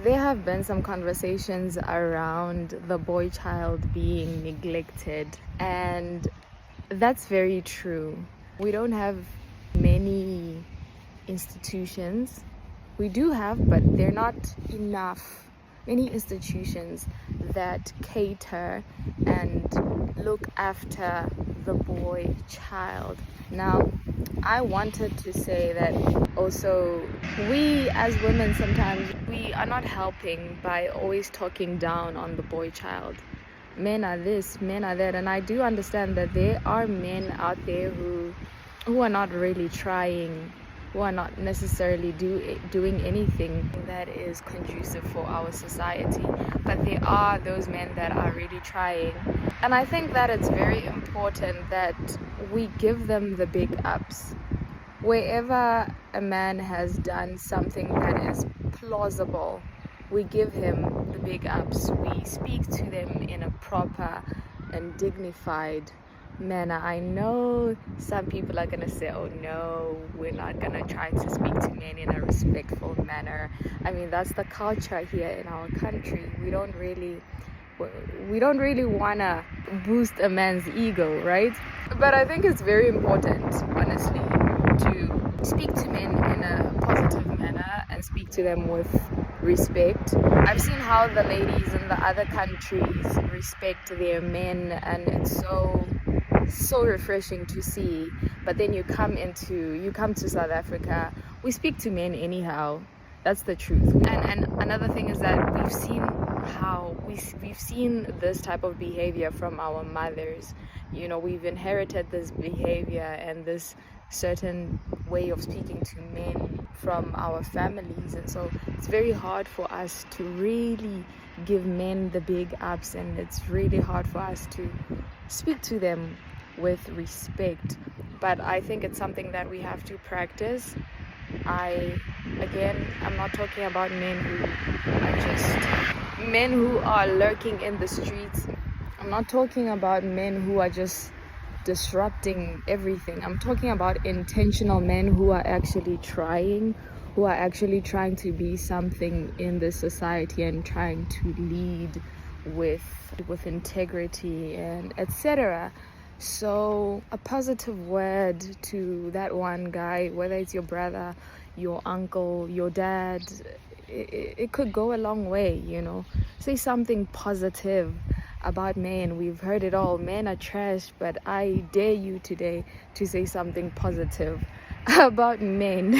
there have been some conversations around the boy child being neglected, and that's very true. We don't have many institutions. We do have, but they're not enough. Many institutions that cater and look after the boy child. Now, I wanted to say that also we as women sometimes we are not helping by always talking down on the boy child. Men are this, men are that, and I do understand that there are men out there who are not really trying, who are not necessarily doing anything that is conducive for our society, but there are those men that are really trying. And I think that it's very important that we give them the big ups. Wherever a man has done something that is plausible, we give him the big ups. We speak to them in a proper and dignified manner. I know some people are gonna say, oh no, we're not gonna try to speak to men in a respectful manner. I mean, that's the culture here in our country. We don't really wanna boost a man's ego, right? But I think it's very important, honestly, to speak to men in a positive manner and speak to them with respect. I've seen how the ladies in the other countries respect their men, and it's so refreshing to see. But then you come to South Africa, we speak to men anyhow. That's the truth. And another thing is that we've seen this type of behavior from our mothers. You know, we've inherited this behavior and this certain way of speaking to men from our families, and so it's very hard for us to really give men the big ups, and it's really hard for us to speak to them with respect. But I think it's something that we have to practice. I'm not talking about men who are lurking in the streets. I'm not talking about men who are just disrupting everything. I'm talking about intentional men who are actually trying to be something in this society and trying to lead with integrity and etc. So a positive word to that one guy, whether it's your brother, your uncle, your dad, it could go a long way, you know. Say something positive about men. We've heard it all. Men are trash, but I dare you today to say something positive about men.